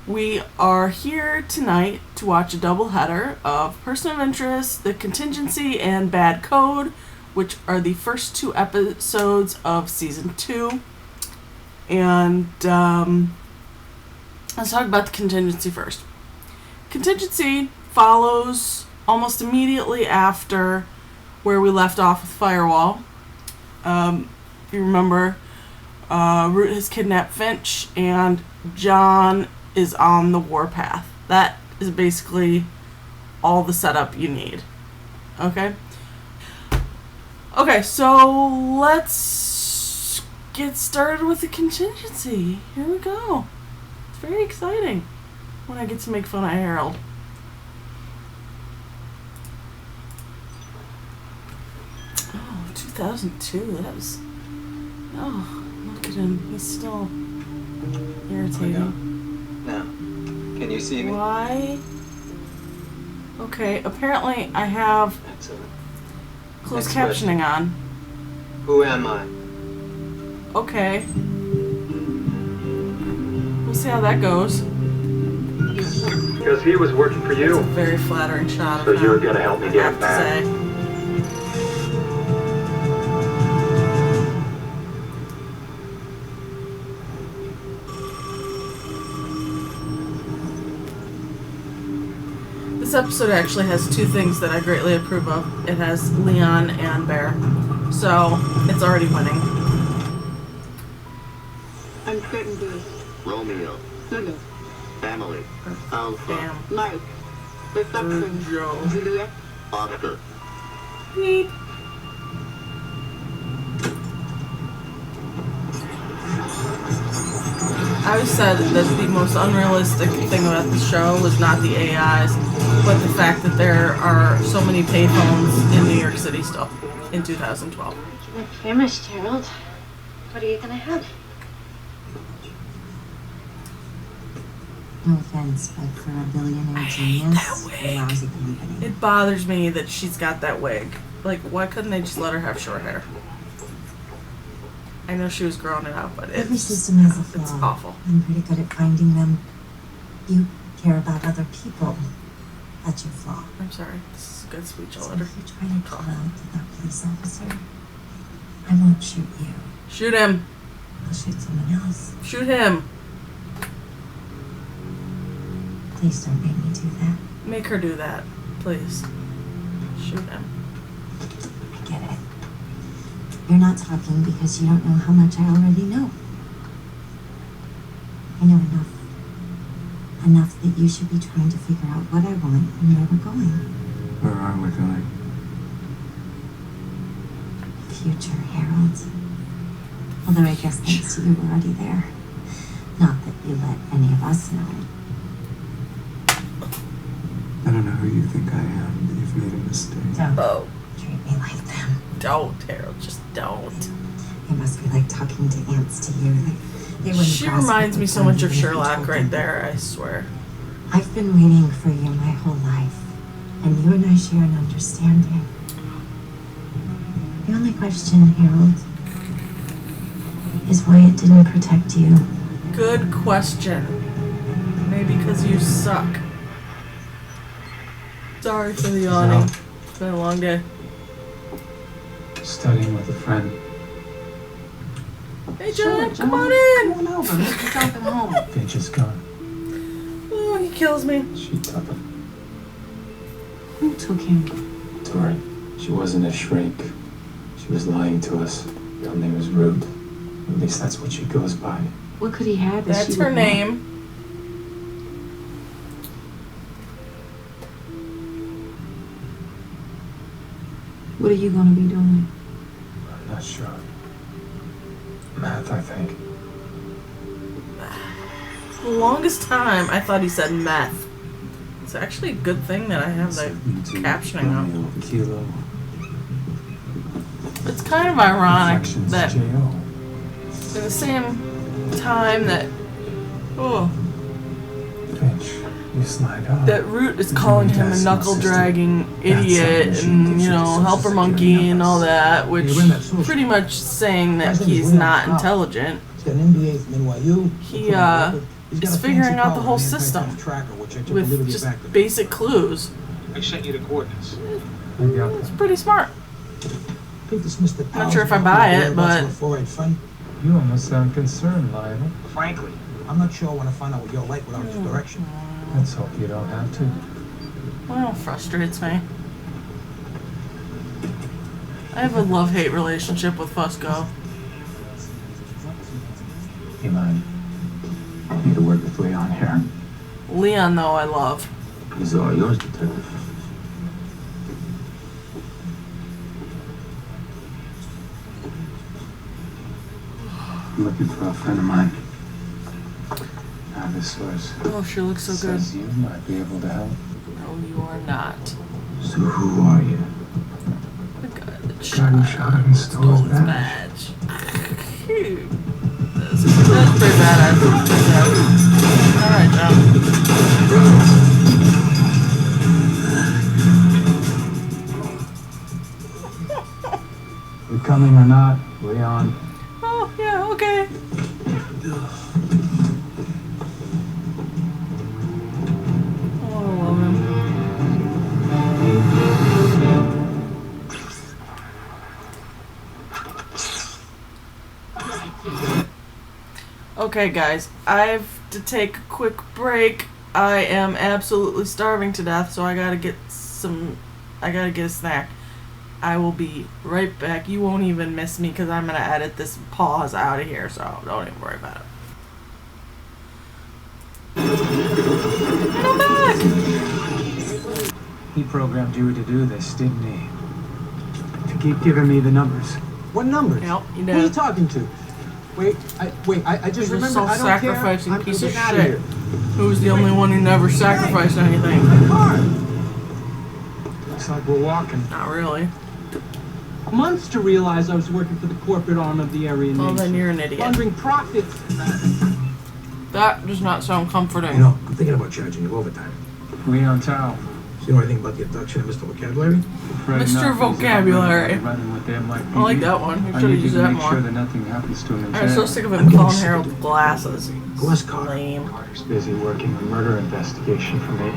We are here tonight to watch a doubleheader of Person of Interest, The Contingency, and Bad Code, which are the first 2 episodes of Season 2. And let's talk about The Contingency first. Contingency follows almost immediately after where we left off with Firewall. If you remember, Root has kidnapped Finch, and John is on the warpath. That is basically all the setup you need. Okay? Okay, so let's get started with the contingency. Here we go. It's very exciting when I get to make fun of Harold. Oh, 2002. That was... Oh, look at him. He's still irritating. Now, can you see me? Why? Okay, apparently I have Excellent. closed Next captioning on. Who am I? Okay. We'll see how that goes. Because he was working for It's you. a very flattering shot of So him, you're gonna help me I get have him to back. say. This episode actually has 2 things that I greatly approve of. It has Leon and Bear. So, it's already winning. I'm Clinton B. Romeo, Lulu. Family, Alpha, Damn. Mike. Reception. Joe. Juliet. Oscar. Neat. I always said that the most unrealistic thing about the show was not the AIs, but the fact that there are so many payphones in New York City still in 2012. We're famished, Harold. What are you gonna have? No offense, but for a billionaire genius, a lousy company. It bothers me that she's got that wig. Like, why couldn't they just let her have short hair? I know she was growing it out, but Every it's system has a flaw. it's awful. I'm pretty good at finding them. You care about other people. That's your flaw. I'm sorry. This is a good speech. I'll So let her if you're trying to call out to that police officer, I won't shoot you. shoot him. I'll shoot someone else. Shoot him. Please don't make me do that. Make her do that, please. Shoot him. I get it. You're not talking because you don't know how much I already know. I know enough. Enough that you should be trying to figure out what I want and where we're going. Where are we going? Future, Harold. Although I guess thanks to you, we're already there. Not that you let any of us know. I don't know who you think I am, but you've made a mistake. Don't Oh, treat me like them. don't, Harold. Just don't. It must be like talking to ants to you. They wouldn't She grasp reminds what me we're so much trying of to do if you Sherlock told right them. there, I swear. I've been waiting for you my whole life, and you and I share an understanding. The only question, Harold, is why it didn't protect you. Good question. Maybe because you suck. Sorry for the yawning. It's been a long day. Studying with a friend. Hey, John, come on in. Come on over. Make yourself at home. Finch is gone. Oh, he kills me. She took him. Who took him? Tori. She wasn't a shrink. She was lying to us. Real name is Root. At least that's what she goes by. What could he have? that That's she her would want? name. What are you going to be doing? I'm not sure. Math, I think. For the longest time, I thought he said meth. It's actually a good thing that I have the captioning up. Romeo, Kilo. It's kind of ironic Reflections, that J.O. at the same time that Finch, you slide up. that Root is calling him a knuckle-dragging idiot and, you know, helper monkey and all that, which pretty much saying that he's not intelligent. He is figuring out the whole system with just basic clues. I sent you the coordinates. I got It's that. pretty smart. Not sure if I buy it, but You almost sound concerned, Lionel. Frankly, I'm not sure I want to find out what you're like without your direction. Let's hope you don't have to. well, it frustrates me. I have a love-hate relationship with Fusco. Eli, I need to work with Leon here. Leon, though, I love. These are all yours, Detective. I'm looking for a friend of mine. This source Oh, she looks so good. says you might be able to help. No, you are not. So who are you? The guy that Gun shot and stole his his badge. badge. Cute. That's pretty badass. Alright, John. You coming or not, Leon? Oh, yeah, okay. Oh, I love him. Okay, guys, I have to take a quick break. I am absolutely starving to death, so I gotta get a snack. I will be right back. You won't even miss me because I'm gonna edit this pause out of here, so don't even worry about it. And I'm back! He programmed you to do this, didn't he? To keep giving me the numbers. What numbers? Yep, you Who are you did. talking to? I just You're a remembered. I don't care. self-sacrificing I'm piece of getting out of shit. here. Who's the only one who never sacrificed anything? My car. Looks like we're walking. Not really. Months to realize I was working for the corporate arm of the Aryan Well, then Nation. you're an idiot. Laundering profits. That does not sound comforting. You know, I'm thinking about charging you overtime. Leon Tao. So you know anything about the abduction of Mr. Vocabulary? Mr. Vocabulary. Running with them like I like that one. You I should need have you used to that make sure more. that nothing happens to him in I'm so jail. sick of I'm him getting calling sick Harold of it. glasses. Bless Carter. Lame. Carter's busy working a murder investigation for me.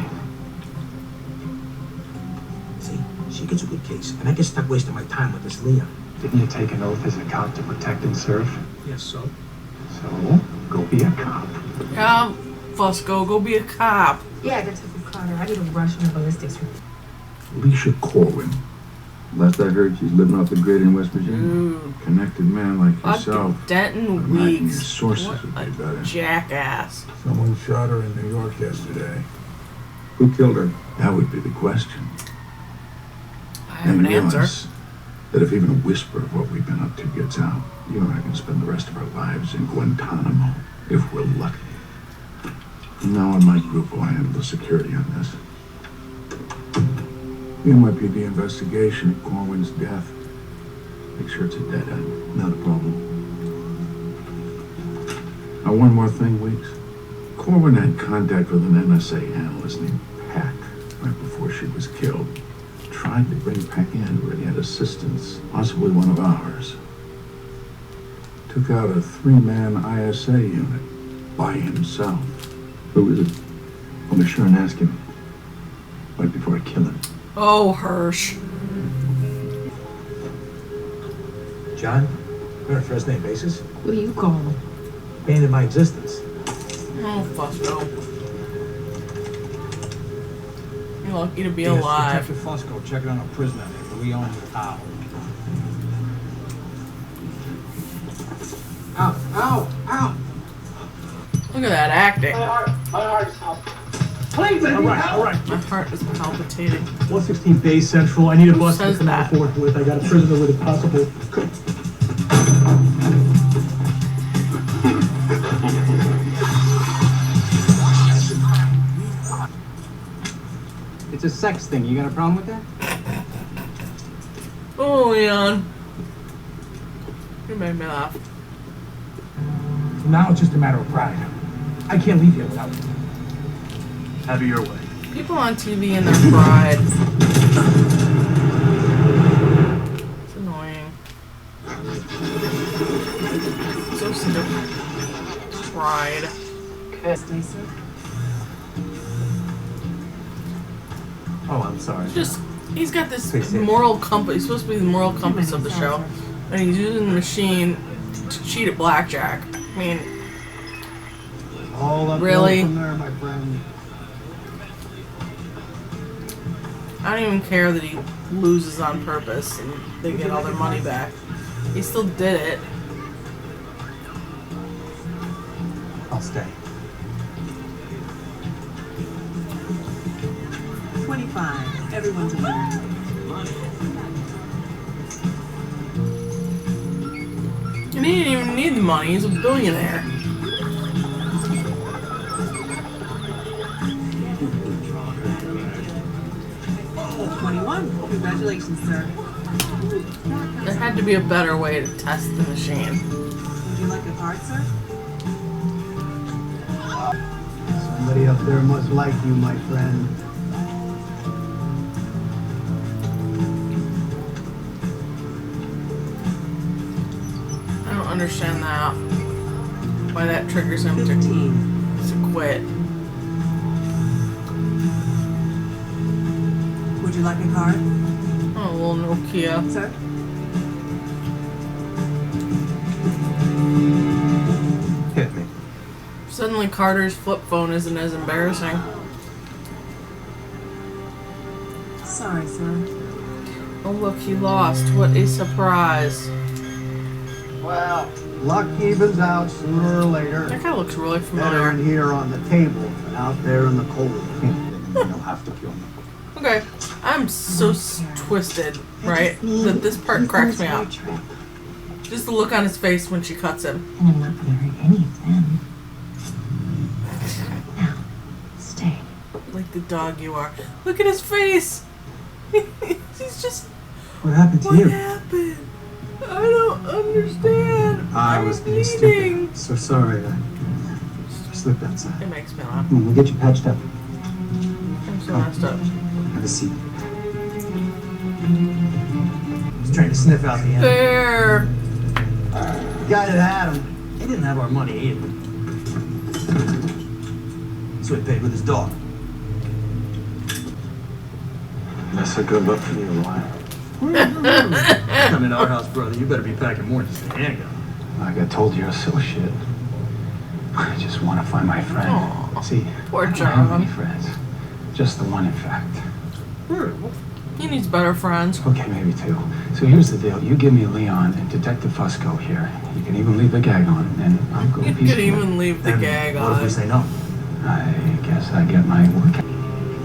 See, she gets a good case, and I get stuck wasting my time with this Leon. Didn't you take an oath as a cop to protect and serve? Yes, so? So, go be a cop. Yeah, Fusco, go be a cop. Yeah, Detective Carter. I need a Russian ballistics report. Alicia Corwin. Last I heard, she's living off the grid in West Virginia. Dude. Connected man like yourself. Fucking Denton Imagine your Weeks. sources What would a be better. jackass. Someone shot her in New York yesterday. Who killed her? That would be the question. I have an And answer. realize that if even a whisper of what we've been up to gets out, you and I can spend the rest of our lives in Guantanamo, if we're lucky. From now on, my group will handle the security on this. The NYPD investigation of Corwin's death. Make sure it's a dead end. Not a problem. Now, one more thing, Weeks. Corwin had contact with an NSA analyst named Pack right before she was killed. Tried to bring Pack in, but he had assistance, possibly one of ours. Took out a 3-man ISA unit by himself. Who is it? I'll be sure and ask him right before I kill him. Oh, Hirsch. John? We're on a first name basis. What do you call them? Abandoned my existence. Oh, Fusco. You're lucky to be Yes, alive. Detective Fusco checking on a prisoner named Leon Tao. Ow, ow, ow! Look at that acting. My heart is out. Please, I need help. All right. My heart is palpitating. 116 Bay Central. I need a Who bus to says come that? out forthwith. I got a prisoner with a possible. It's a sex thing. You got a problem with that? Oh, Leon. You made me laugh. From now it's just a matter of pride. I can't leave here without you. Have it your way. People on TV and their pride. It's annoying. So sick of pride. Stacey? Oh, I'm sorry. Just, he's got this Stay safe. moral compass. He's supposed to be the moral compass of the show. And he's using the machine to cheat at blackjack. I mean, All up really? from there, my friend. I don't even care that he loses on purpose and they get all their money back. He still did it. I'll stay. 25. Everyone's a winner. And he didn't even need the money. He's a billionaire. Oh, 21. Congratulations, sir. There had to be a better way to test the machine. Would you like a card, sir? Somebody up there must like you, my friend. I don't understand that. Why that triggers him 15. to quit. Would you like a card? Oh, a little Nokia. Sir? Hit me. Suddenly Carter's flip phone isn't as embarrassing. Sorry, sir. Oh look, he lost. What a surprise. Well, luck evens out sooner or later. That guy looks really Better familiar. in here on the table than out there in the cold. You'll have to kill me. Okay, I'm so twisted, right? That this part cracks me up. Just the look on his face when she cuts him. And I'm not gonna hurt any of them. Now, stay. Like the dog you are. Look at his face! He's just... What happened to What you? happened? I don't understand. I was being bleeding. stupid. So sorry. I slipped outside. It makes me laugh. We'll get you patched up. I'm so messed up. Have a seat. Just trying to sniff out the end. Fair. The guy that had him, he didn't have our money either. So he paid with his dog. That's a good look for you, Wyatt. Come into our house, brother. You better be packing more than just a handgun. Like I told you, so shit. I just want to find my friend. Aw, See, poor I don't have any John. friends. Just the one, in fact. He needs better friends. Okay, maybe two. So here's the deal. You give me Leon and Detective Fusco here. You can even leave the gag on, and I'll go You piece could even leave the gag What if we on. say no? I guess I get my work.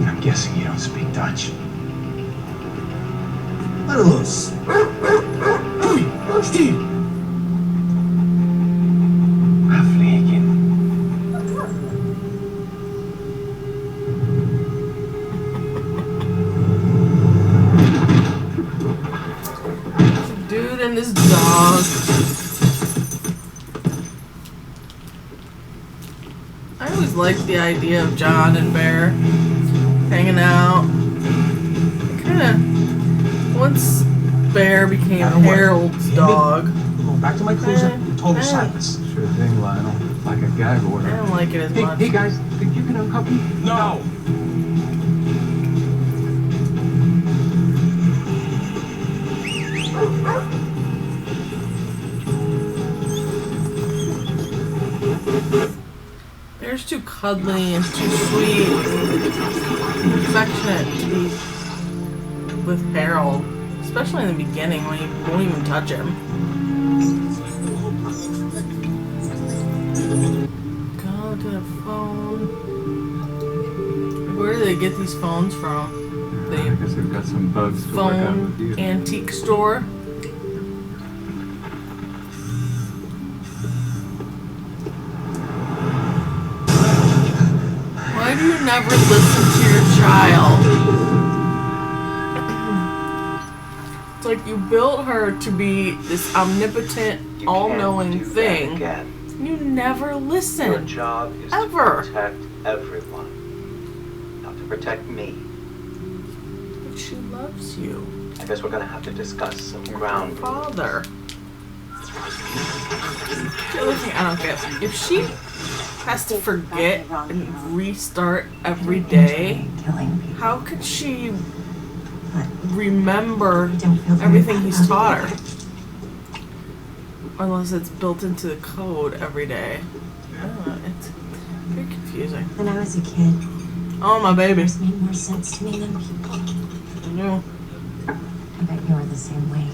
I'm guessing you don't speak Dutch. Let her loose. Afvliegen. Dude and this dog. I always liked the idea of John and Bear hanging out. Kinda. Once Bear became Now, what? Harold's dog, We're going back to my cruiser in total silence. Sure thing, Lionel. Like a gag I order. don't like it as much. Hey guys, think you can uncuff me? No! Bear's too cuddly and too sweet and affectionate to be with Harold. Especially in the beginning when he won't even touch him. Go to the phone. Where do they get these phones from? I guess they've got some bugs to work out with Phone you. antique store. Why do you never listen to your child? It's like you built her to be this omnipotent, all-knowing thing. You never Your listen. job is Ever. to protect everyone, not to protect me. But she loves you. I guess we're gonna have to discuss some ground rules. Father. The other thing I don't get, if she has to forget and restart every day, how could she remember everything he's taught her? Unless it's built into the code every day. I don't know, it's very confusing. When I was a kid, oh my baby, it made more sense to me than people. I know. I bet you were the same way.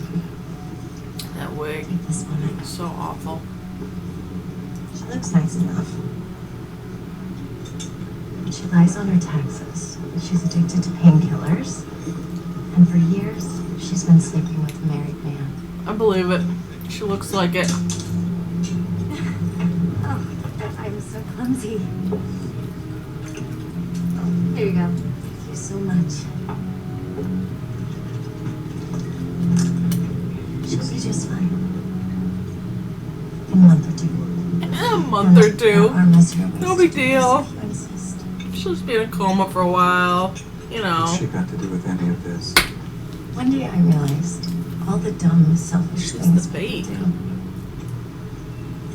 That wig, This woman, so awful. she looks nice enough. She lies on her taxes. She's addicted to painkillers. And for years, she's been sleeping with a married man. I believe it. She looks like it. Oh, I'm so clumsy. Oh, here you go. Thank you so much. She'll be just fine. In a month or two. In a month or two. Our miserable No big deal. if you insist. She'll just be in a coma for a while. You know. What's she got to do with any of this? One day I realized all the dumb, selfish things the bait. we do.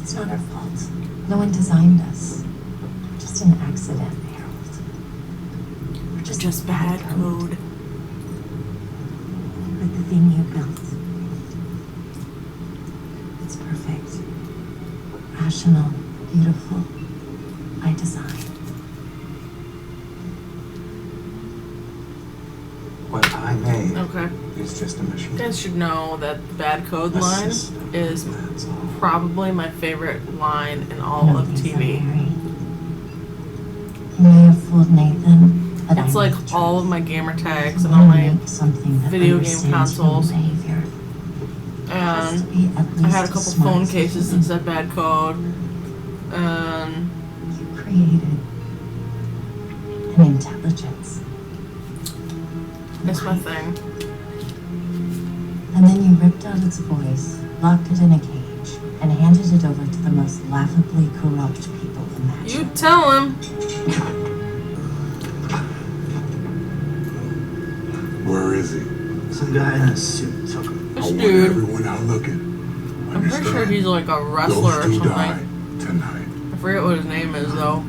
It's not our fault. No one designed us. We're just an accident, Harold. We're just bad code. But the thing you built, it's perfect. Rational, beautiful, by design. What I made Okay. is just a machine. You guys should know that the bad code line is probably my favorite line in all of TV. You may have fooled Nathan, but It's I like made the all truth. of my gamer tags You and all wanna my make something that video game understands human consoles. behavior. Has to And be at I had a least couple as smart phone as cases that human. said bad code. And You created an intelligence. it's my thing. And then you ripped out its voice, locked it in a cage, and handed it over to the most laughably corrupt people You imaginable. tell him. Where is he? Some guy in a suit took him. This I want dude, everyone out looking. I'm pretty sure he's like a wrestler Those or two something. die tonight. I forget what his name is though.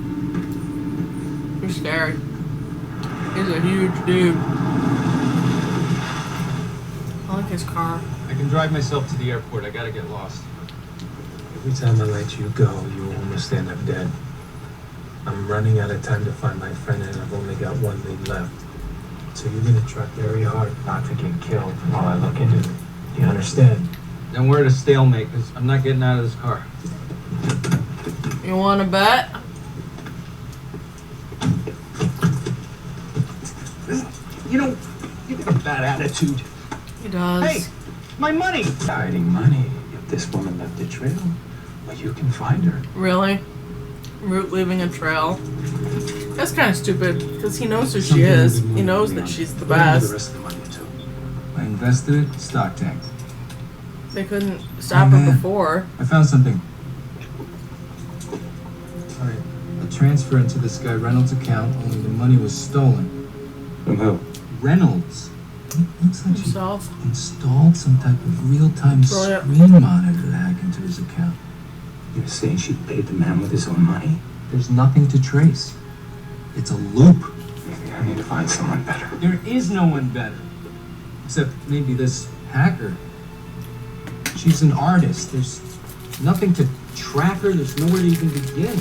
He's scary. He's a huge dude. I like his car. I can drive myself to the airport. I gotta get lost. Every time I let you go, you almost end up dead. I'm running out of time to find my friend, and I've only got one lead left. So you're gonna try very hard not to get killed while I look into it. You understand? Then we're at a stalemate, because I'm not getting out of this car. You want to bet? You know, you got a bad attitude. He does. Hey, my money! Hiding money. If this woman left a trail, well, you can find her. Really? Root leaving a trail. That's kind of stupid because he knows who she is. He knows that she's the Where did the best. rest of the money to? I invested it, stock tanked. They couldn't stop Oh, her man. before. I found something. Alright, a transfer into this guy Reynolds' account, only the money was stolen. From who? Reynolds. It looks like she Himself. installed some type of real-time Brilliant. screen monitor to hack into his account. You're saying she paid the man with his own money? There's nothing to trace. It's a loop. Maybe I need to find someone better. There is no one better. Except maybe this hacker. She's an artist. There's nothing to track her. There's nowhere to even begin.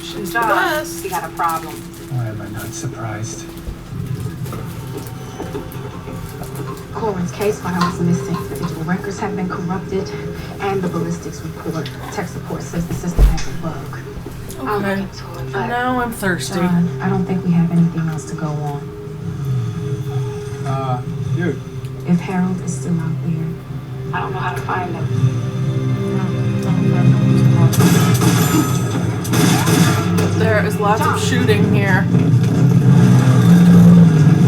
She's the best. We got a problem. Why am I not surprised? Corin's case file is missing. The digital records have been corrupted, and the ballistics report, tech support says the system has a bug. I'll look Okay. into it, but Now I'm thirsty. John, I don't think we have anything else to go on. Dude. If Harold is still out there, I don't know how to find him. There is lots of shooting here.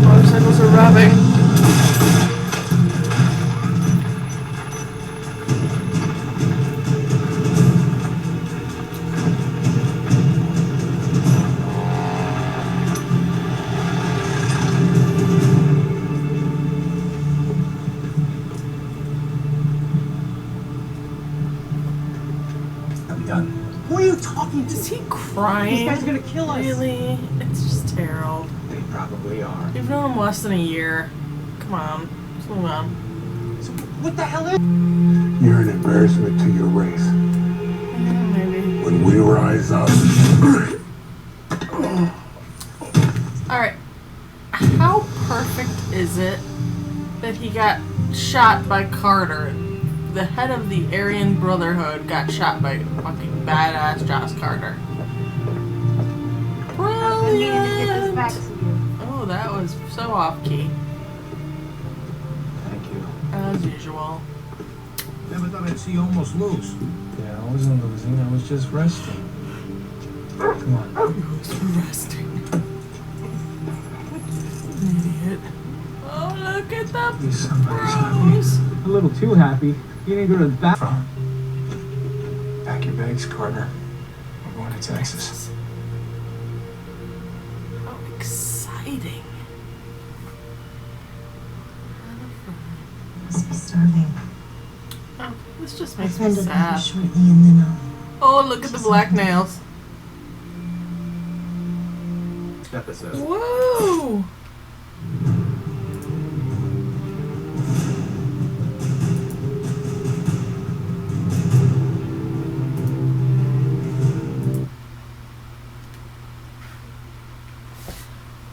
Motorcycles are revving. Who are you talking to? Is he crying? These guys are gonna kill us. Really? It's just Harold. They probably are. You've known him less than a year. Come on. Let's move on. So what the hell is... You're an embarrassment to your race. Yeah, maybe. When we rise up. Alright. How perfect is it that he got shot by Carter? The head of the Aryan Brotherhood got shot by fucking badass Josh Carter. Brilliant! Oh, that was so off key. Thank you. As usual. Never thought I'd see you almost lose. Yeah, I wasn't losing. I was just resting. Come on. I was resting. Idiot. Oh, look at the Please, somebody's happy. pros. A little too happy. You didn't go to the bathroom. Pack your bags, Carter. We're going to Texas. How exciting. Must be starving. Oh, this just My makes me friend will be here sad. shortly, and then Oh, look at the black nails. Episode. Whoa!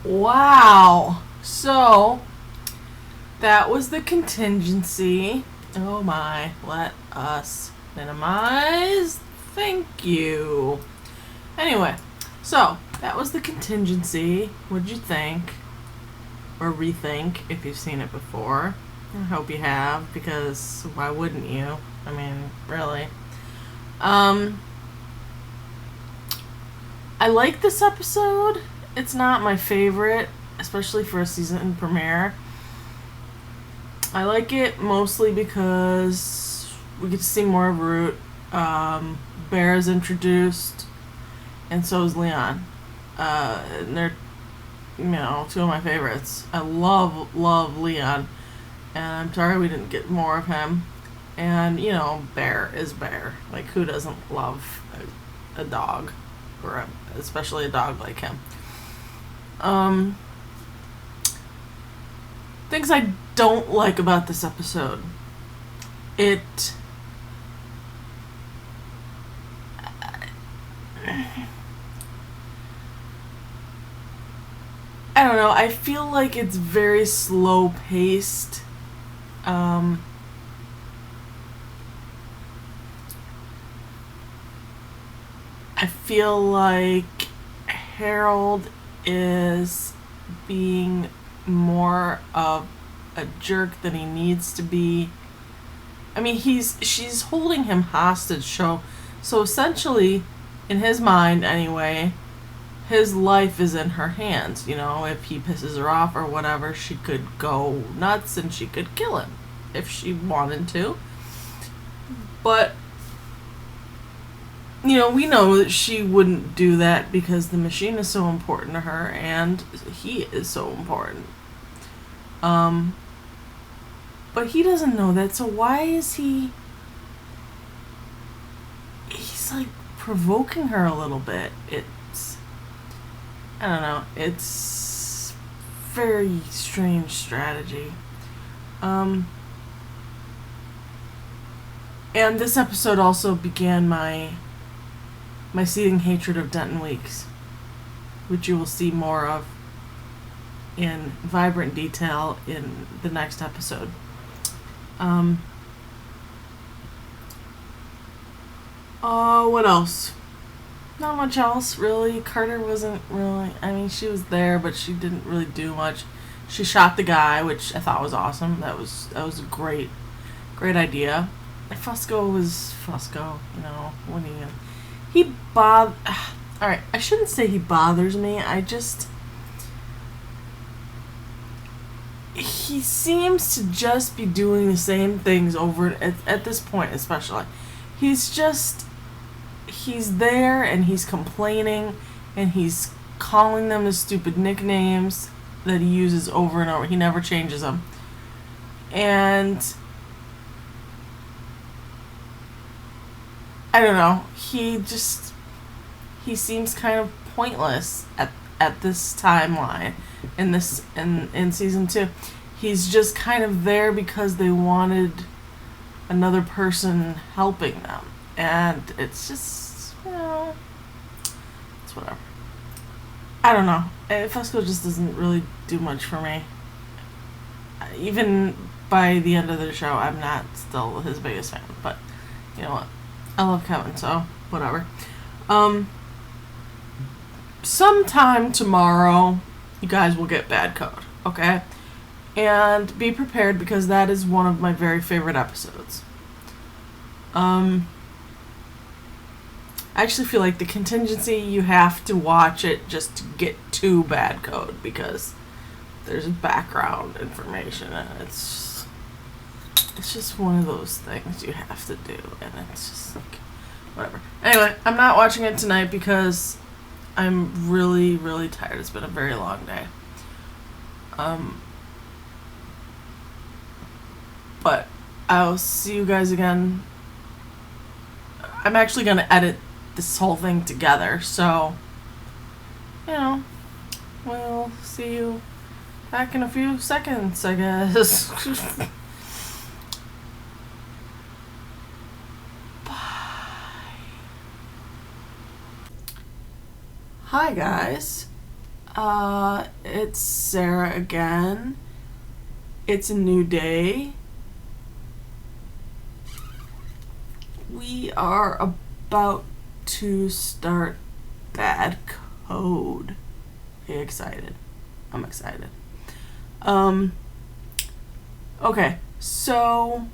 Wow. So, that was the contingency. Oh my. Let us minimize. Thank you. Anyway, so that was the contingency. What'd you think? Or rethink if you've seen it before. I hope you have, because why wouldn't you? I mean, really. I like this episode. It's not my favorite, especially for a season premiere. I like it mostly because we get to see more of Root. Bear is introduced, and so is Leon. And they're, you know, two of my favorites. I love Leon, and I'm sorry we didn't get more of him. And, you know, Bear is Bear. Like, who doesn't love a dog? Or especially a dog like him. Things I don't like about this episode. I don't know. I feel like it's very slow paced. I feel like Harold is being more of a jerk than he needs to be. I mean, she's holding him hostage, so essentially, in his mind anyway, his life is in her hands. You know, if he pisses her off or whatever, she could go nuts and she could kill him if she wanted to. But, you know, we know that she wouldn't do that because the machine is so important to her and he is so important. But he doesn't know that, so why is he's like provoking her a little bit. I don't know, it's very strange strategy. And this episode also began my seething hatred of Denton Weeks, which you will see more of in vibrant detail in the next episode. What else? Not much else, really. Carter wasn't really... I mean, she was there, but she didn't really do much. She shot the guy, which I thought was awesome. That was a great idea. And Fusco was Fusco, you know. What do you... He Alright, I shouldn't say he bothers me. He seems to just be doing the same things over at this point, especially. He's there and he's complaining and he's calling them the stupid nicknames that he uses over and over. He never changes them. And I don't know. He seems kind of pointless at this timeline in season 2. He's just kind of there because they wanted another person helping them, and it's just, it's whatever. I don't know. Fusco just doesn't really do much for me. Even by the end of the show, I'm not still his biggest fan, but you know what? I love Kevin, so whatever. Sometime tomorrow, you guys will get Bad Code, okay? And be prepared, because that is one of my very favorite episodes. I actually feel like the Contingency, you have to watch it just to get to Bad Code, because there's background information, and it's just one of those things you have to do, and it's just like, whatever. Anyway, I'm not watching it tonight because I'm really, really tired. It's been a very long day. But I'll see you guys again. I'm actually going to edit this whole thing together, so, we'll see you back in a few seconds, I guess. Hi guys, it's Sarah again. It's a new day. We are about to start Bad Code. Are you excited? I'm excited. Okay, so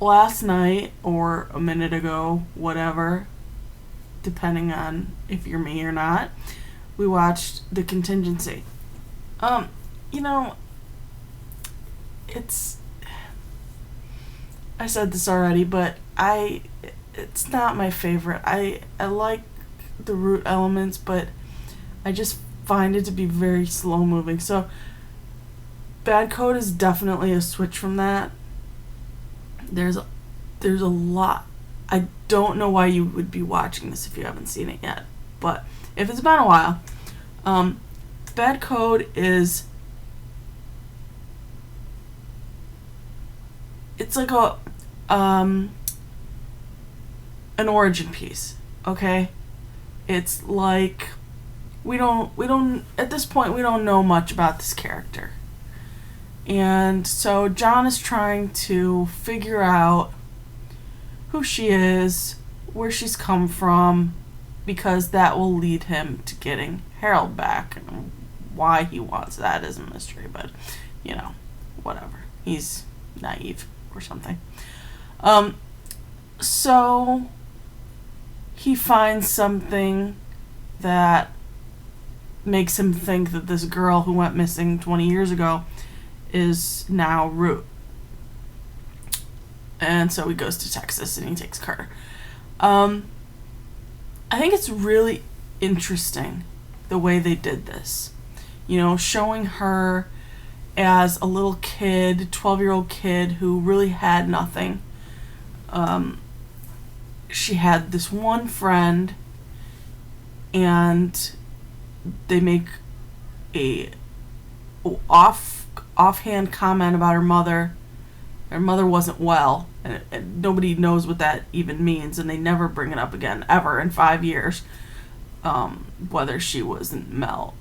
last night or a minute ago, whatever, depending on if you're me or not, we watched The Contingency. I said this already, but it's not my favorite. I like the root elements, but I just find it to be very slow moving. So Bad Code is definitely a switch from that. There's a lot. I don't know why you would be watching this if you haven't seen it yet, but if it's been a while, Bad Code is, it's like an origin piece, okay? It's like we don't at this point we don't know much about this character. And so John is trying to figure out who she is, where she's come from, because that will lead him to getting Harold back. And why he wants that is a mystery, but whatever. He's naive or something. So he finds something that makes him think that this girl who went missing 20 years ago is now Root. And so he goes to Texas and he takes Carter. I think it's really interesting the way they did this. Showing her as a little kid, 12-year-old kid who really had nothing. She had this one friend, and they make a offhand comment about her mother. Her mother wasn't well, and nobody knows what that even means, and they never bring it up again, ever, in 5 years. Whether she wasn't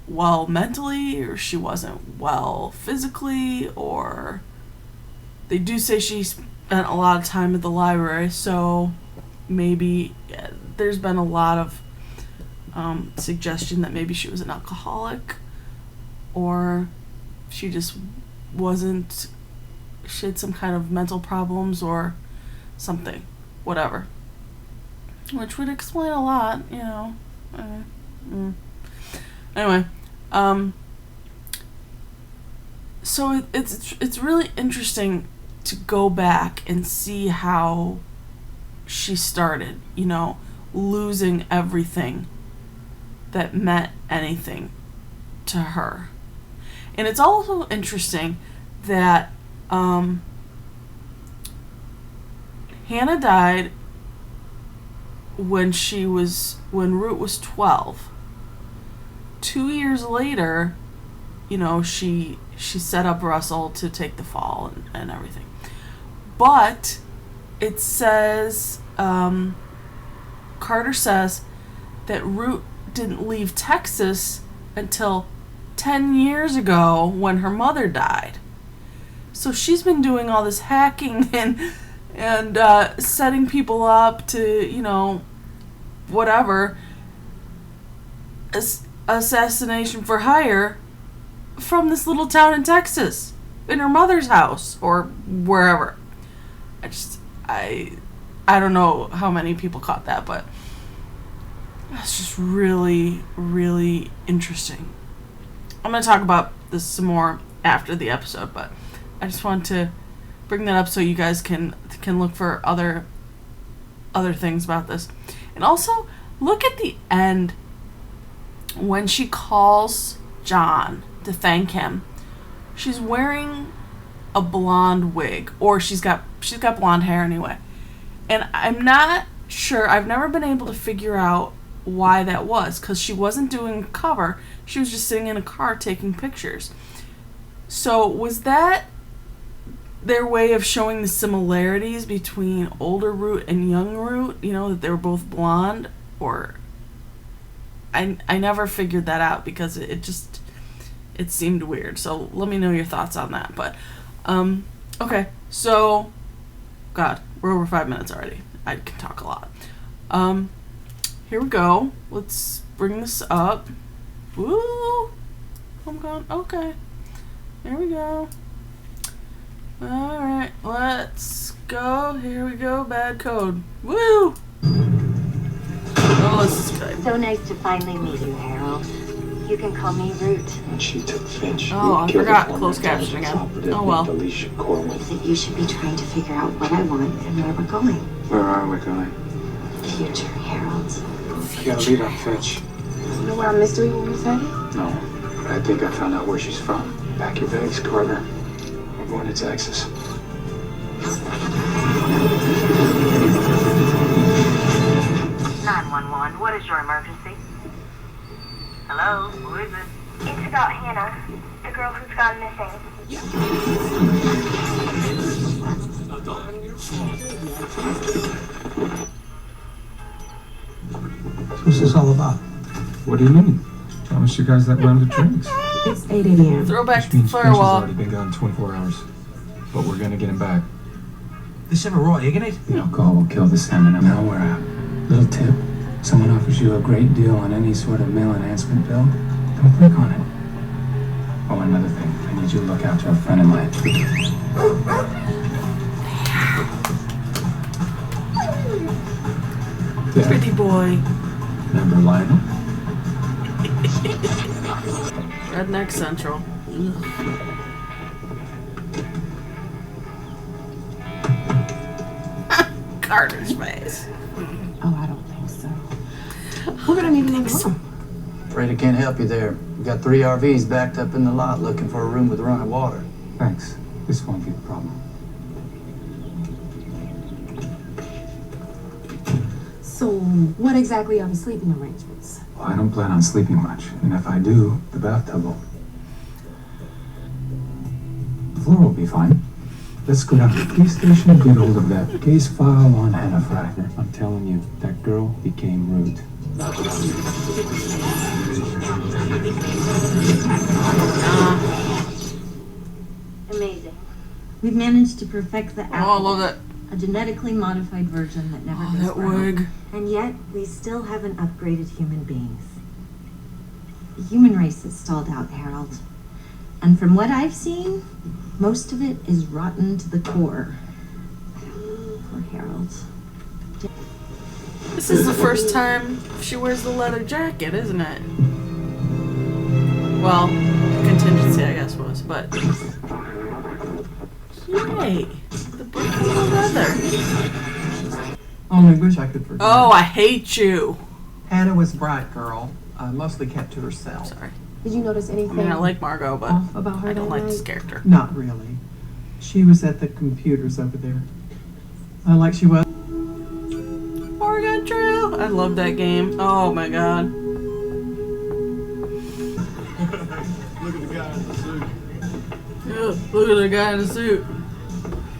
well mentally, or she wasn't well physically, or they do say she spent a lot of time at the library, so maybe there's been a lot of suggestion that maybe she was an alcoholic, or she just wasn't, she had some kind of mental problems or something, whatever, which would explain a lot, Anyway, so it's really interesting to go back and see how she started, losing everything that meant anything to her. And it's also interesting that Hannah died when Root was 12. 2 years later, you know, she set up Russell to take the fall and everything. But it says, Carter says that Root didn't leave Texas until 10 years ago when her mother died. So she's been doing all this hacking and setting people up to, you know, whatever, assassination for hire from this little town in Texas, in her mother's house or wherever. I don't know how many people caught that, but that's just really, really interesting. I'm going to talk about this some more after the episode, but I just wanted to bring that up so you guys can look for other things about this. And also, look at the end when she calls John to thank him. She's wearing a blonde wig, or she's got blonde hair anyway. And I'm not sure, I've never been able to figure out why that was, because she wasn't doing a cover, she was just sitting in a car taking pictures. So was that their way of showing the similarities between older Root and young Root, you know, that they were both blonde? Or I never figured that out because it seemed weird. So let me know your thoughts on that. But okay, so God, we're over 5 minutes already. I can talk a lot. Here we go. Let's bring this up. Woo! I'm gone. Okay. Here we go. Alright, let's go. Here we go. Bad code. Woo! Oh, this is good. So nice to finally meet you, Harold. You can call me Root. When she took Finch, Oh, I killed forgot a former closed captioning intelligence again. operative Oh, well. named Alicia Corwin. That you should be trying to figure out what I want and where we're going. Where are we going? Future, Harold. You gotta lead on Finch. You know where our mystery woman's headed? No, but I think I found out where she's from. Pack your bags, Carter. We're going to Texas. 911, what is your emergency? Hello, who is it? It's about Hannah, the girl who's gone missing. What's this all about? What do you mean? Promised you guys that round of drinks. It's 8 a.m. Throwback Which to means Finch has Firewall. already been gone 24 hours. But we're gonna get him back. This ever raw egg in it? The alcohol will kill the salmon. And now we're out. Little tip. Someone offers you a great deal on any sort of male enhancement pill. Don't click on it. Oh, another thing. I need you to look out to a friend of mine. Yeah. Pretty boy. Remember Lionel? Redneck Central. Ugh. Carter's face. Oh, I don't think so. We're gonna need another room. Afraid I can't help you there. We got 3 RVs backed up in the lot looking for a room with running water. Thanks. This won't be a problem. So, what exactly are the sleeping arrangements? Well, I don't plan on sleeping much. And if I do, the bathtub will. The floor will be fine. Let's go down to the police station and get hold of that case file on Hannah Fry. I'm telling you, that girl became Root. Amazing. We've managed to perfect the apple. Oh, I love that. A genetically modified version that never goes that brown. wig. And yet, we still haven't upgraded human beings. The human race is stalled out, Harold. And from what I've seen, most of it is rotten to the core. Poor Harold. This is the first time she wears the leather jacket, isn't it? Well, Contingency, I guess, was, but... Yay! The beautiful leather. Only wish I could forget. Oh, I hate you. Hannah was a bright girl, mostly kept to herself. Sorry. Did you notice anything? I mean, I like Margot, but off about her I don't that like this night? character. Not really. She was at the computers over there. Like she was. Morgan. Trail. I love that game. Oh my god. Look at the guy in the suit. Yeah, look at the guy in the suit.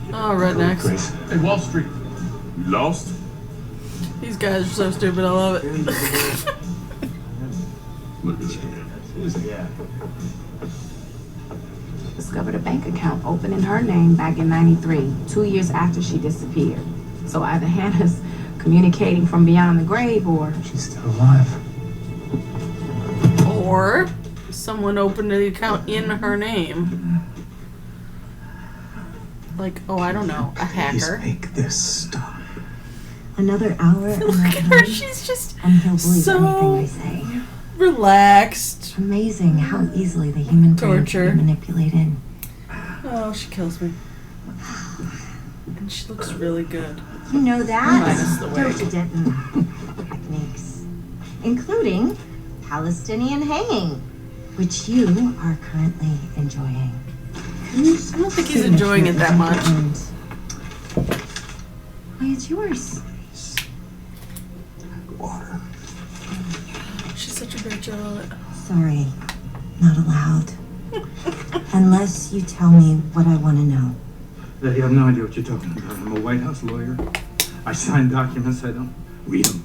Oh, rednecks. Hey, Wall Street. You lost? These guys are so stupid. I love it. Look at you. Who's the guy? Discovered a bank account open in her name back in '93, 2 years after she disappeared. So either Hannah's communicating from beyond the grave, or She's still alive. Or someone opened an account in her name. Like, oh, I don't know, a hacker. Make this stop. Another hour and Look at her. She's just and he'll believe so anything I say. relaxed. Amazing how easily the human brain Torture. can be manipulated. Oh, she kills me. And she looks really good. You know that? Minus the wig. Doja Denton techniques, including Palestinian hanging, which you are currently enjoying. I don't think he's enjoying it that much. Why, it's yours. Water. She's such a great job of it. Sorry, not allowed. Unless you tell me what I want to know. You have no idea what you're talking about. I'm a White House lawyer. I sign documents. I don't read them.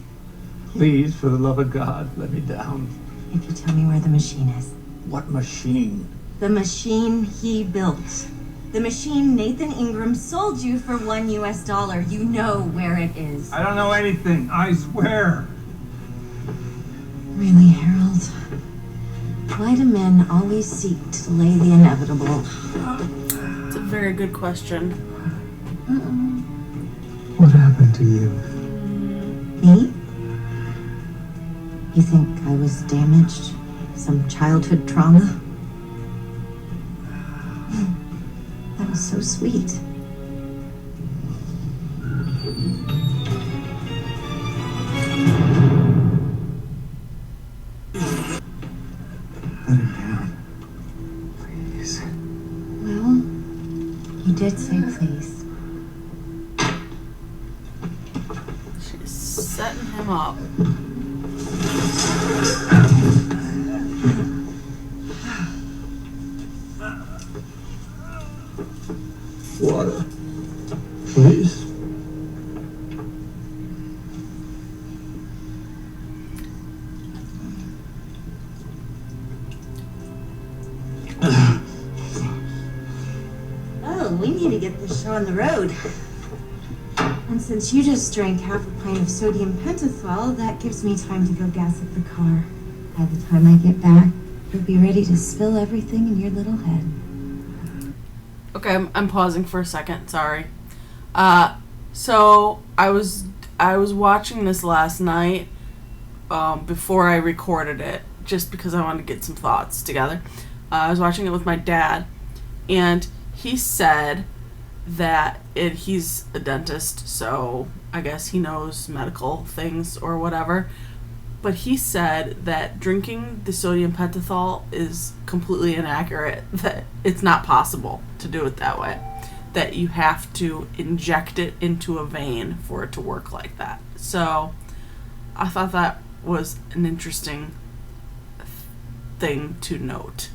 Please, for the love of God, let me down. If you tell me where the machine is. What machine? The machine he built. The machine Nathan Ingram sold you for $1 US. You know where it is. I don't know anything. I swear. Really, Harold? Why do men always seek to delay the inevitable? It's a very good question. What happened to you? Me? You think I was damaged? Some childhood trauma? That was so sweet. Let him down. Please. Well, you did say please. She's setting him up. Water. Please. Oh, we need to get this show on the road. And since you just drank half a pint of sodium pentothal, that gives me time to go gas up the car. By the time I get back, you'll be ready to spill everything in your little head. Okay, I'm pausing for a second. Sorry. So I was watching this last night before I recorded it, just because I wanted to get some thoughts together. I was watching it with my dad, and he said that he's a dentist, so I guess he knows medical things or whatever. But he said that drinking the sodium pentothal is completely inaccurate, that it's not possible to do it that way, that you have to inject it into a vein for it to work like that. So I thought that was an interesting thing to note.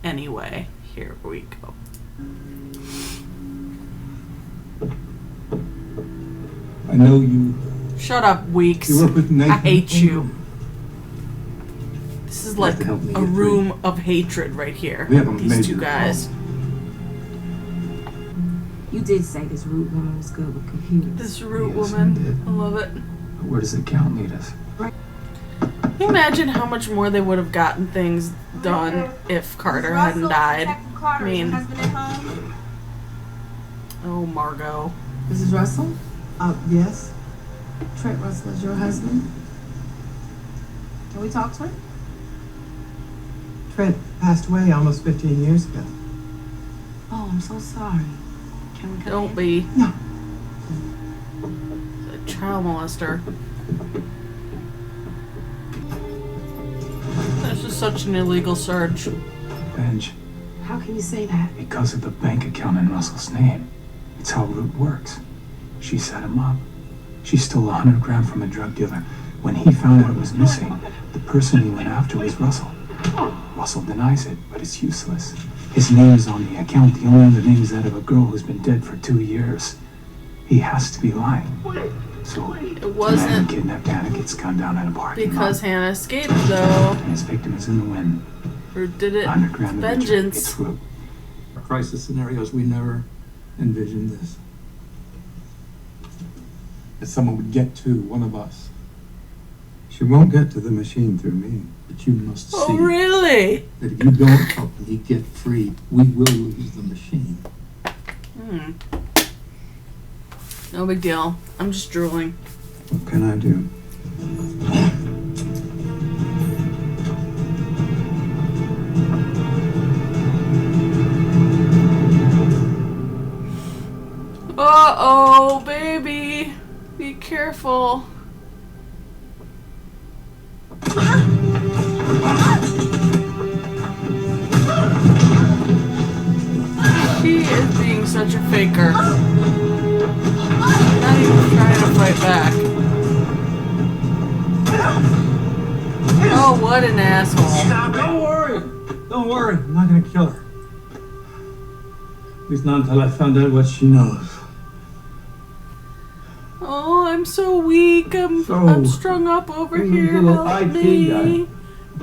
Anyway, here we go. I know you. Shut up, Weeks. You work with Nathan. I hate you. This is You have like to help me a get room of hatred right here. We have a These major two guys. You did say this root woman was good with computers. This root Yes, woman. I did. I love it. But where does the count lead us? Can you imagine how much more they would have gotten things done if Carter hadn't died? I mean, oh, Margot. Mrs. Russell? Yes. Trent Russell is your husband? Can we talk to him? Trent passed away almost 15 years ago. Oh, I'm so sorry. Can we come Don't in? be. No. A child molester. This is such an illegal search. Benj, How can you say that? because of the bank account in Russell's name. It's how Root works. She set him up. She stole 100 grand from a drug dealer. When he found out it was missing, the person he went after was Russell. Russell denies it, but it's useless. His name is on the account. The only other name is that of a girl who's been dead for 2 years. He has to be lying. So, It the man wasn't who kidnapped Hannah gets gunned down in a parking because lot. Hannah escaped, though. And his victim is in the wind. Or did it? 100 grand of the drug Vengeance. gets through. Crisis scenarios, we never envisioned this. That someone would get to one of us. She won't get to the machine through me. But you must Oh, see really? that if you don't help me get free, we will lose the machine. No big deal. I'm just drooling. What can I do? Uh-oh, baby. Be careful. He is being such a faker. Not even trying to fight back. Oh, what an asshole. Don't worry. Don't worry. I'm not gonna kill her. At least not until I found out what she knows. Oh, I'm so weak. I'm strung up over here. little Help IT me. guy.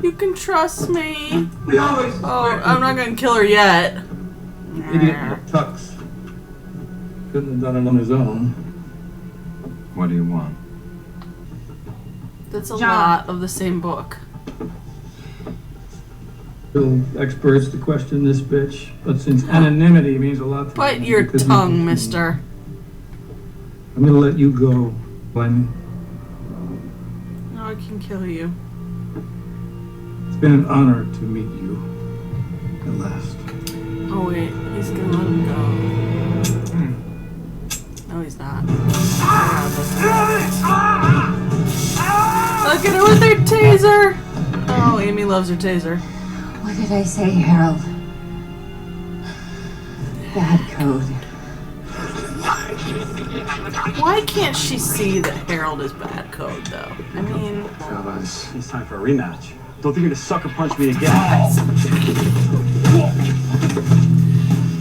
You can trust me. We always Oh, I'm not gonna kill her yet. idiot in the tux. Couldn't have done it on his own. What do you want? That's a John. lot of the same book. Bill experts to question this bitch, but since anonymity means a lot to Bite me your because we tongue, can- mister. I'm gonna let you go. Blame me. No, I can kill you. It's been an honor to meet you. At last. Oh, wait. He's gonna let him go. No, he's not. Look at her with her taser! Oh, Amy loves her taser. What did I say, Harold? Bad code. Why can't she see that Harold is bad code, though? I mean... Fellas. It's time for a rematch. Don't think you're gonna sucker punch me again.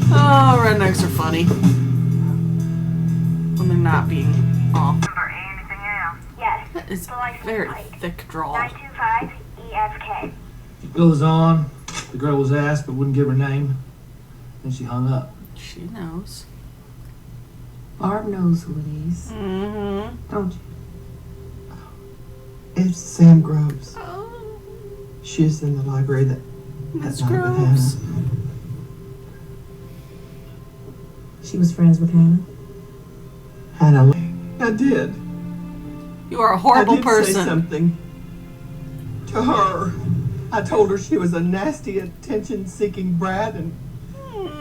Oh, rednecks are funny. When they're not being off. Yes. That is The license very plate. thick drawl. 925 EFK. Bill was on. The girl was asked but wouldn't give her name. Then she hung up. She knows. Barb knows who it is. Mm-hmm. Don't you? It's Sam Groves. Oh, She is in the library that Miss night with Groves. Hannah. She was friends with Hannah. Hannah, I did. You are a horrible I did person. say something to her. I told her she was a nasty, attention-seeking brat, and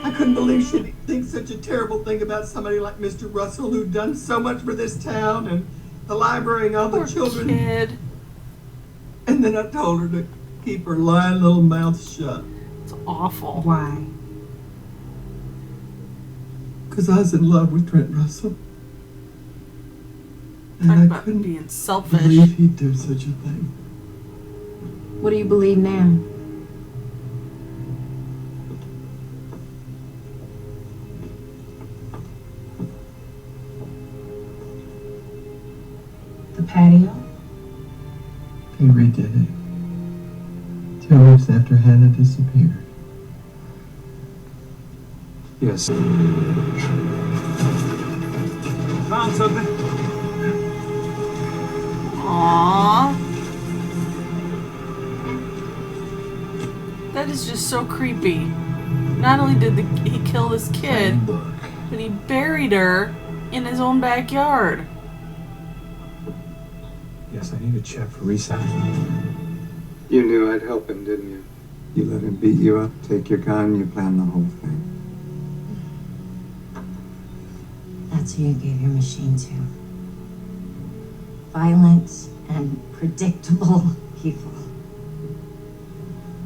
I couldn't believe she'd think such a terrible thing about somebody like Mr. Russell, who'd done so much for this town and the library and all the Poor children. kid. And then I told her to keep her lying little mouth shut. It's awful. Why? Because I was in love with Trent Russell. Talk And I about couldn't being selfish. believe he'd do such a thing. What do you believe now? The patio? He redid it. 2 weeks after Hannah disappeared. Yes. Found something? Aww. That is just so creepy. Not only did he kill this kid, but he buried her in his own backyard. Yes, I need to check for reset. You knew I'd help him, didn't you? You let him beat you up, take your gun, you planned the whole thing. That's who you gave your machine to. Violent and predictable people.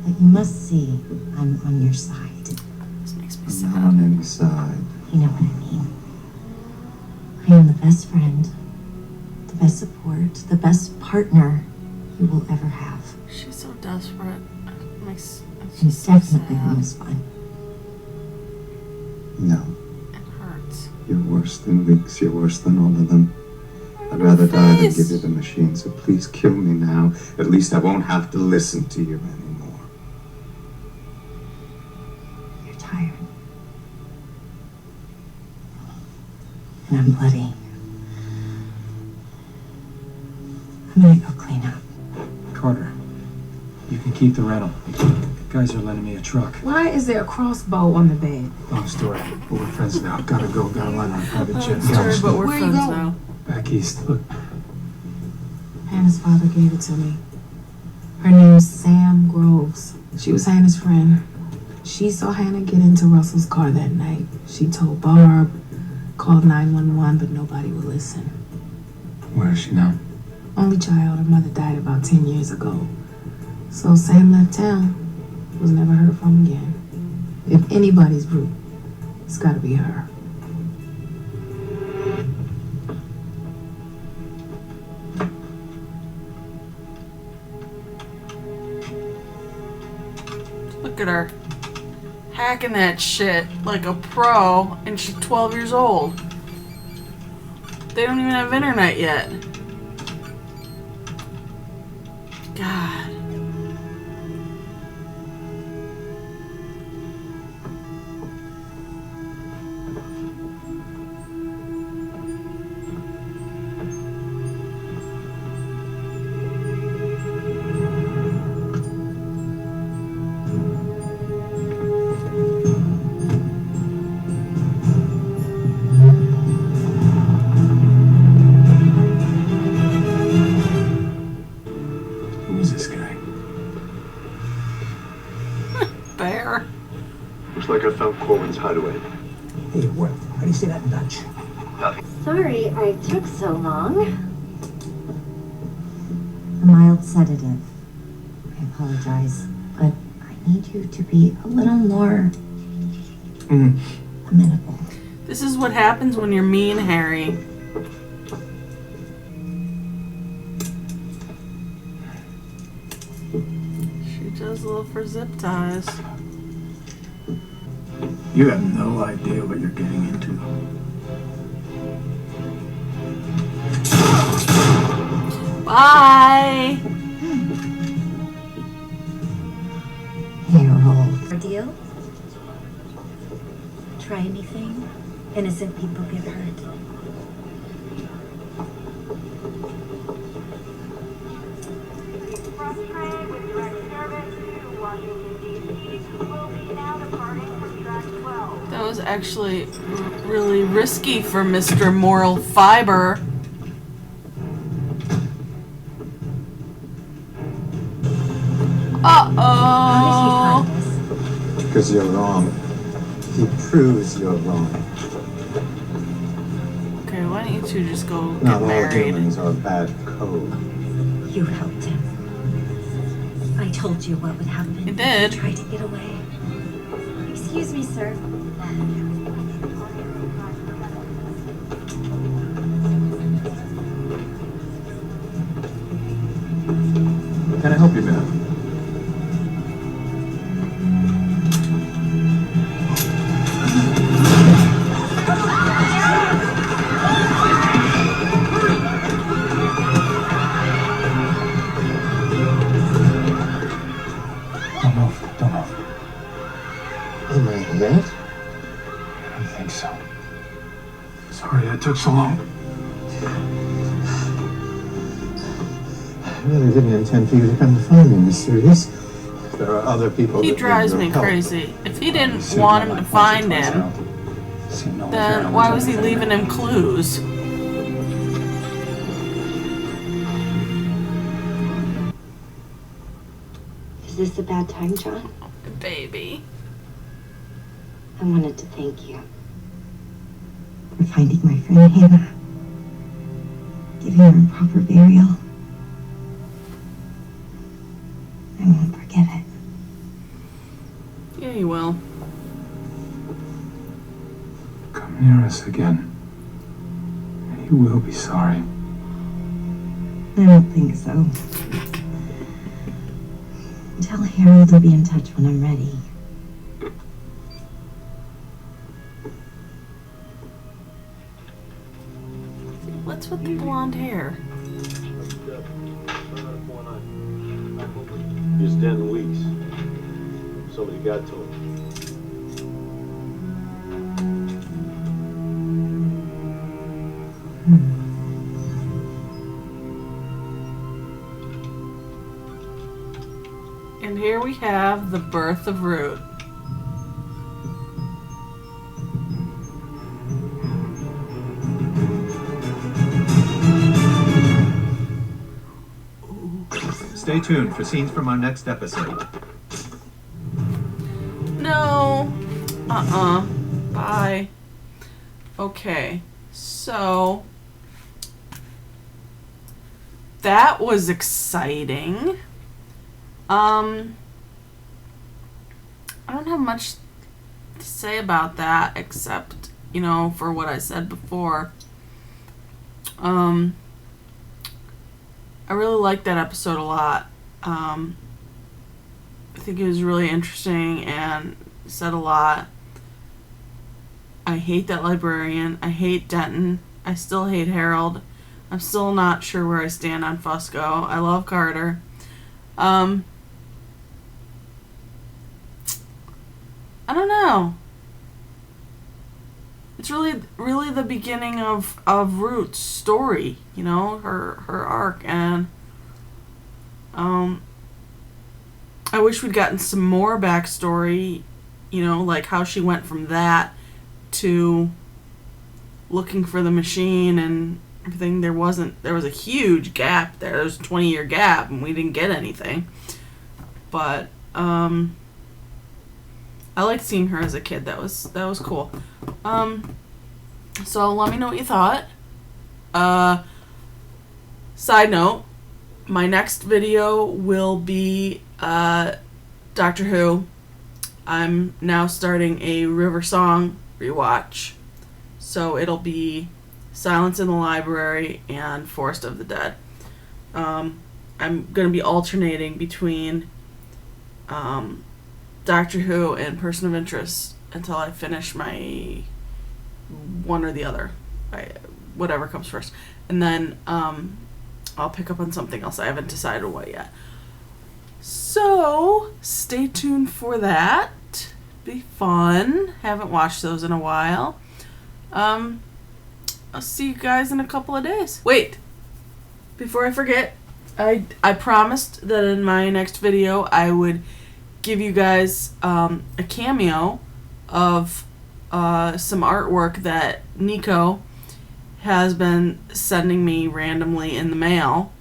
But you must see I'm on your side. This makes me I'm sad. not on any side. You know what I mean. I am the best friend best support, the best partner you will ever have. She's so desperate. It's And just so definitely sad. home is fine. No. It hurts. You're worse than Weeks. You're worse than all of them. I'd rather die than give you the machine, so please kill me now. At least I won't have to listen to you anymore. You're tired. And I'm bloody. I'm gonna go clean up. Carter, you can keep the rental. Guys are lending me a truck. Why is there a crossbow on the bed? Long story, but we're friends now. Gotta go, gotta land on a private jet. But we're Where you friends going? now. Back east. Look, Hannah's father gave it to me. Her name's Sam Groves. She was Hannah's friend. She saw Hannah get into Russell's car that night. She told Barb, called 911, but nobody would listen. where is she now? Only child, her mother died about 10 years ago. So Sam left town, was never heard from again. If anybody's brute, it's gotta be her. Look at her. Hacking that shit like a pro, and she's 12 years old. They don't even have internet yet. God. Who's this guy? Bear. Looks like I found Corwin's hideaway. Hey, what? How do you say that in Dutch? Sorry I took so long. A mild sedative. I apologize, but I need you to be a little more amenable. This is what happens when you're mean, Harry. She does love for zip ties. You have no idea what you're getting into. Bye! Harold. Deal? Try anything? Innocent people get hurt. Express train with direct service to Washington, D.C. will be now departing from track 12. That was actually really risky for Mr. Moral Fiber. Uh-oh. Because you're wrong. He proves you're wrong. Okay, why don't you two just go Not get all married? humans are bad code. You helped him. I told you what would happen. You did. He tried to get away. Excuse me, sir. Can I help you, ma'am? Don't move. Don't move. Am I hit? I don't think so. Sorry that took so long. I really didn't intend for you to come to find me, Miss Sirius. There are other people He that drives need me your help. crazy. If he didn't want him to find him, then why was he leaving him clues? Is this a bad time, John? Baby. I wanted to thank you. For finding my friend Hannah. Giving her a proper burial. I won't forget it. Yeah, you will. Come near us again. You will be sorry. I don't think so. Tell Harold to be in touch when I'm ready. What's with the blonde hair? Just dead in weeks. Somebody got to him. And here we have the birth of Root. Stay tuned for scenes from our next episode. No. Bye. Okay. So that was exciting. I don't have much to say about that except, for what I said before. I really liked that episode a lot. I think it was really interesting and said a lot. I hate that librarian. I hate Denton. I still hate Harold. I'm still not sure where I stand on Fusco. I love Carter. I don't know. It's really the beginning of Root's story, her arc, and I wish we'd gotten some more backstory, like how she went from that to looking for the machine and everything. There was a huge gap there. There was a 20-year gap, and we didn't get anything. But I liked seeing her as a kid. That was cool. So let me know what you thought. Side note, my next video will be Doctor Who. I'm now starting a River Song rewatch. So it'll be Silence in the Library and Forest of the Dead. I'm going to be alternating between Doctor Who and Person of Interest until I finish my one or the other. Whatever comes first. And then I'll pick up on something else. I haven't decided what yet. So stay tuned for that. Be fun. Haven't watched those in a while. I'll see you guys in a couple of days. Wait, before I forget, I promised that in my next video I would give you guys a cameo of some artwork that Nico has been sending me randomly in the mail.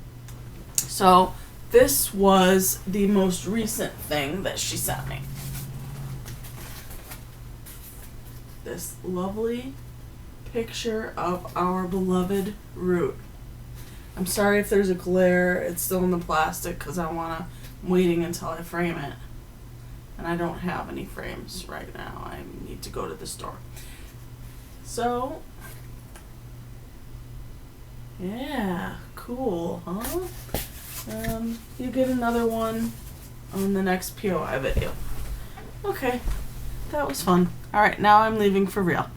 So this was the most recent thing that she sent me. This lovely picture of our beloved Root. I'm sorry if there's a glare. It's still in the plastic because I'm waiting until I frame it. And I don't have any frames right now. I need to go to the store. So, yeah, cool, huh? You get another one on the next POI video. Okay, that was fun. Alright, now I'm leaving for real.